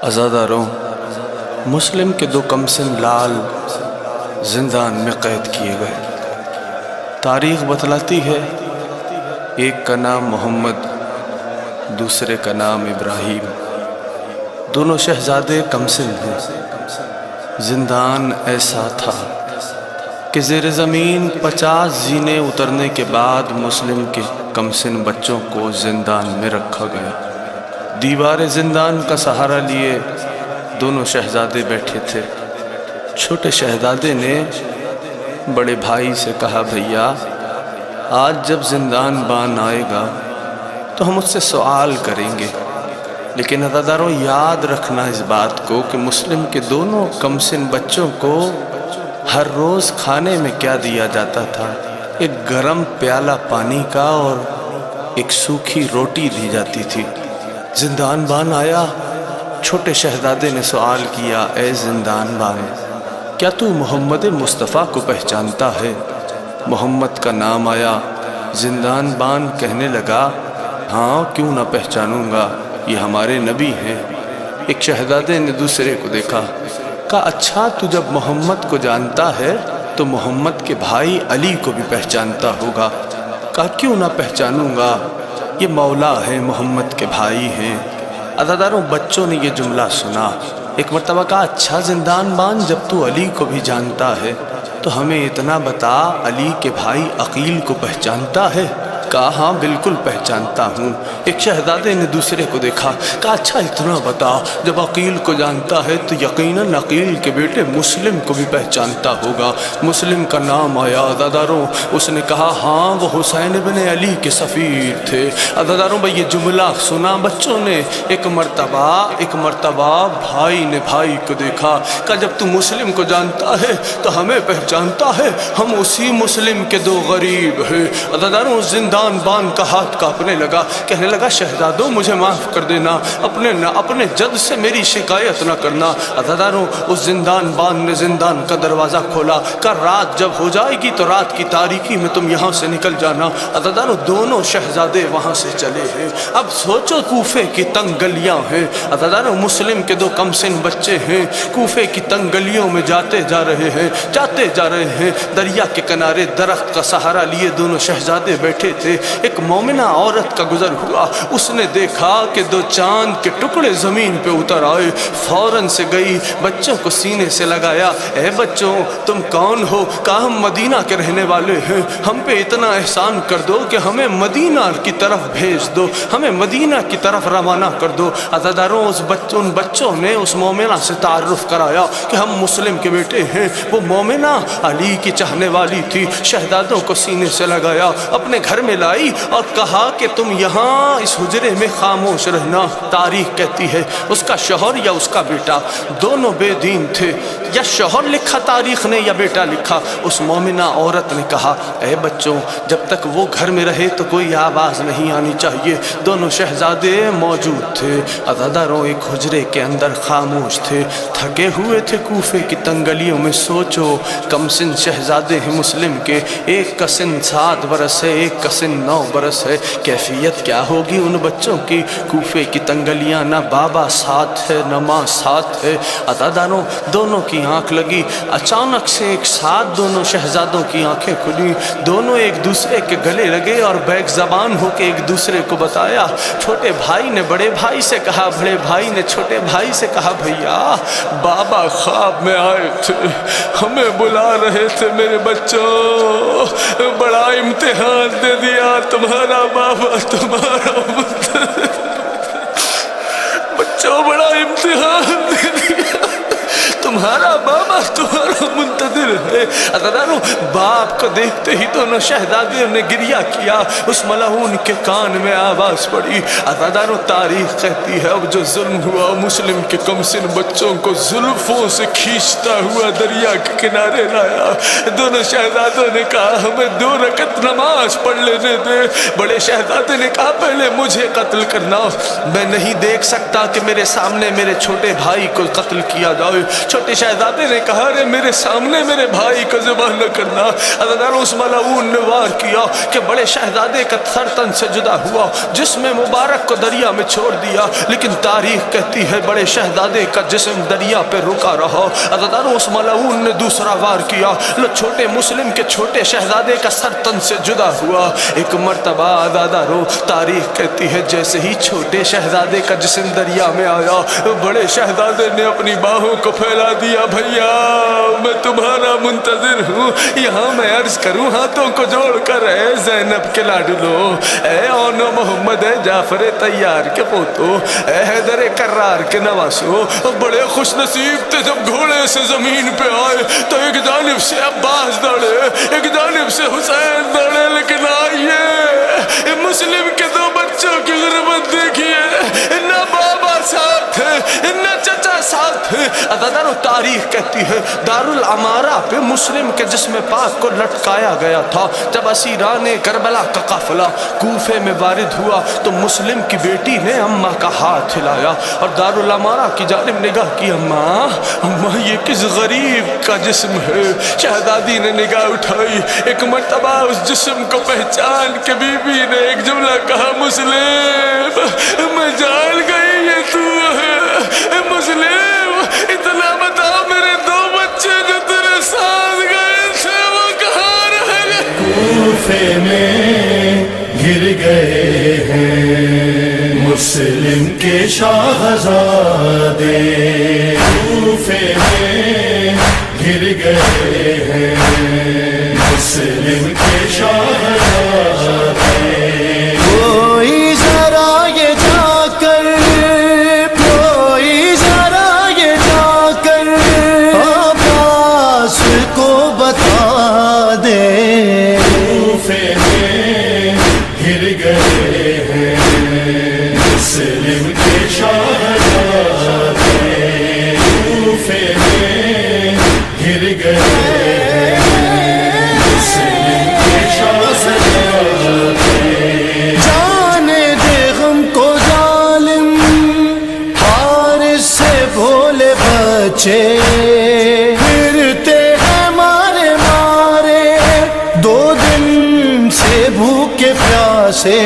عزاداروں، مسلم کے دو کمسن لال زندان میں قید کیے گئے۔ تاریخ بتلاتی ہے ایک کا نام محمد، دوسرے کا نام ابراہیم۔ دونوں شہزادے کمسن ہیں۔ زندان ایسا تھا کہ زیر زمین 50 زینے اترنے کے بعد مسلم کے کمسن بچوں کو زندان میں رکھا گیا۔ دیوار زندان کا سہارا لیے دونوں شہزادے بیٹھے تھے۔ چھوٹے شہزادے نے بڑے بھائی سے کہا، بھیا آج جب زندان بان آئے گا تو ہم اس سے سوال کریں گے، لیکن عزاداروں یاد رکھنا اس بات کو کہ مسلم کے دونوں کمسن بچوں کو ہر روز کھانے میں کیا دیا جاتا تھا؟ ایک گرم پیالہ پانی کا اور ایک سوکھی روٹی دی جاتی تھی۔ زندان بان آیا۔ چھوٹے شہزادے نے سوال کیا، اے زندان بان، کیا تو محمد مصطفیٰ کو پہچانتا ہے؟ محمد کا نام آیا۔ زندان بان کہنے لگا، ہاں کیوں نہ پہچانوں گا، یہ ہمارے نبی ہیں۔ ایک شہزادے نے دوسرے کو دیکھا، کہا اچھا تو جب محمد کو جانتا ہے تو محمد کے بھائی علی کو بھی پہچانتا ہوگا۔ کہا کیوں نہ پہچانوں گا، یہ مولا ہیں، محمد کے بھائی ہیں۔ عزاداروں، بچوں نے یہ جملہ سنا۔ ایک مرتبہ کہا، اچھا زندان بان، جب تو علی کو بھی جانتا ہے تو ہمیں اتنا بتا، علی کے بھائی عقیل کو پہچانتا ہے؟ کہا ہاں بالکل پہچانتا ہوں۔ ایک شہزادے نے دوسرے کو دیکھا، کہا اچھا اتنا بتا، جب عقیل کو جانتا ہے تو یقیناً عقیل کے بیٹے مسلم کو بھی پہچانتا ہوگا۔ مسلم کا نام آیا۔ عزاداروں، اس نے کہا ہاں وہ حسین ابن علی کے سفیر تھے۔ عزاداروں بھائی یہ جملہ سنا بچوں نے۔ ایک مرتبہ بھائی نے بھائی کو دیکھا، کہا جب تو مسلم کو جانتا ہے تو ہمیں پہچانتا ہے، ہم اسی مسلم کے دو غریب ہیں۔ عزاداروں، زندان بان کا ہاتھ کانپنے لگا، کہنے لگا شہزادوں مجھے معاف کر دینا، اپنے جد سے میری شکایت نہ کرنا۔ عزاداروں، اس زندان بان نے زندان کا دروازہ کھولا، کہا رات جب ہو جائے گی تو رات کی تاریکی میں تم یہاں سے نکل جانا۔ عزاداروں، دونوں شہزادے وہاں سے چلے ہیں۔ اب سوچو کوفے کی تنگ گلیاں ہیں۔ عزاداروں، مسلم کے دو کمسن بچے ہیں، کوفے کی تنگ گلیوں میں جاتے جا رہے ہیں۔ دریا کے کنارے درخت کا سہارا لیے دونوں شہزادے بیٹھے تھے۔ ایک مومنہ عورت کا گزر ہوا، اس نے دیکھا کہ دو چاند کے ٹکڑے زمین پہ اتر آئے۔ فوراً سے گئی، بچوں کو سینے سے لگایا، اے بچوں تم کون ہو؟ کہا ہم مدینہ کے رہنے والے ہیں، ہم پہ اتنا احسان کر دو کہ ہمیں مدینہ کی طرف بھیج دو، ہمیں مدینہ کی طرف روانہ کر دو۔ عزاداروں، ان بچوں نے اس مومنہ سے تعارف کرایا کہ ہم مسلم کے بیٹے ہیں۔ وہ مومنہ علی کی چاہنے والی تھی۔ شہزادوں کو سینے سے لگایا، اپنے گھر میں لائی اور کہا کہ تم یہاں اس حجرے میں خاموش رہنا۔ تاریخ کہتی ہے اس کا شوہر یا اس کا بیٹا دونوں بے دین تھے، یا شوہر لکھا تاریخ نے یا بیٹا لکھا۔ اس مومنہ عورت نے کہا، اے بچوں جب تک وہ گھر میں رہے تو کوئی آواز نہیں آنی چاہیے۔ دونوں شہزادے موجود تھے۔ عزاداروں، ایک حجرے کے اندر خاموش تھے، تھکے ہوئے تھے کوفے کی تنگلیوں میں۔ سوچو کمسن شہزادے ہیں مسلم کے، ایک کا سن 7 برس ہے، ایک کا سن 9 برس ہے۔ کیفیت کیا ہوگی ان بچوں کی؟ کوفے کی تنگلیاں، نہ بابا ساتھ ہے نہ ماں ساتھ ہے۔ عزاداروں، دونوں کی آنکھ لگی۔ اچانک سے ایک ساتھ دونوں شہزادوں کی آنکھیں کھلی، دونوں ایک دوسرے کے گلے لگے اور بیک زبان ہو کے ایک دوسرے کو بتایا۔ چھوٹے بھائی نے بڑے بھائی سے کہا، بڑے بھائی نے چھوٹے بھائی سے کہا، بھیا بابا خواب میں آئے تھے، ہمیں بلا رہے تھے، میرے بچوں بڑا امتحان دے دیا تمہارا بابا، تمہارا بچوں بڑا امتحان دے دیا تمہارا بابا، تمہارا منتظر ہے۔ عزاداروں، باپ کو دیکھتے ہی دونوں شہزادیوں نے گریہ کیا۔ اس ملعون کے کان میں آواز پڑی۔ عزاداروں، تاریخ کہتی ہے اب جو ظلم ہوا، مسلم کے کمسن بچوں کو زلفوں سے کھینچتا ہوا دریا کے کنارے لایا۔ دونوں شہزادوں نے کہا ہمیں 2 رکعت نماز پڑھ لینے دے۔ بڑے شہزادے نے کہا پہلے مجھے قتل کرنا، میں نہیں دیکھ سکتا کہ میرے سامنے میرے چھوٹے بھائی کو قتل کیا جائے۔ چھوٹے شہزادے نے کہا ارے میرے سامنے میرے بھائی بھائی کو ذبح نہ کرنا۔ حضرت اس ملعون نے وار کیا کہ بڑے شہزادے کا سر تن سے جدا ہوا، جسم مبارک کو دریا میں چھوڑ دیا، لیکن تاریخ کہتی ہے بڑے شہزادے کا جسم دریا پہ رکا رہا۔ حضرت اس ملعون نے دوسرا وار کیا، چھوٹے مسلم کے چھوٹے شہزادے کا سر تن سے جدا ہوا۔ ایک مرتبہ آزادارو تاریخ کہتی ہے جیسے ہی چھوٹے شہزادے کا جسم دریا میں آیا، بڑے شہزادے نے اپنی باہوں کو پھیلا دیا، بھیا میں تمہارا منتظر ہوں، یہاں میں عرض کروں ہاتھوں کو جوڑ کر، اے زینب کے لاڈلو، اے اون محمد، اے جعفر طیار کے پوتو، اے حیدر کرار کے نواسو، بڑے خوش نصیب تھے جب گھوڑے سے زمین پہ آئے تو ایک جانب سے عباس دوڑے، ایک جانب سے حسین دوڑے، لیکن آئیے مسلم کے دو بچوں کی غربت دیکھیے، نہ بابا ساتھ تھے نہ چچا ساتھ تھے۔ ادادارو تاریخ کہتی ہے دارالعمارہ پہ مسلم کے جسم پاک کو لٹکایا گیا تھا۔ جب اسیران کربلا کا قافلہ کوفے میں وارد ہوا تو مسلم کی بیٹی نے اماں کا ہاتھ ہلایا اور دارالعمارہ کی جانب نگاہ کی، اماں اماں یہ کس غریب کا جسم ہے؟ شہزادی نے نگاہ اٹھائی، ایک مرتبہ اس جسم کو پہچان کے بی بی نے ایک جملہ کہا، مسلم میں جان گئی یہ تو ہے، مسلم اتنا بتا میرے دو بچے جو تیرے ساتھ گئے تھے وہ کہاں رہ گئے؟ کوفے میں گر گئے ہیں مسلم کے شاہزادے، کوفے میں گر گئے ہیں مسلم کے شاہزادے۔ کوئی ذرا یہ جا کر، کوئی ذرا یہ جا کر عباس کو بتا دے، کوفے میں گر گئے ہیں مسلم کے شاہزادے، کوفے میں گر گئے ہیں مسلم کے شاہزادے۔ جانے دے غم کو ظالم حارث سے بھولے بچے، پھرتے ہیں مارے مارے 2 دن سے بھوکے پیاسے،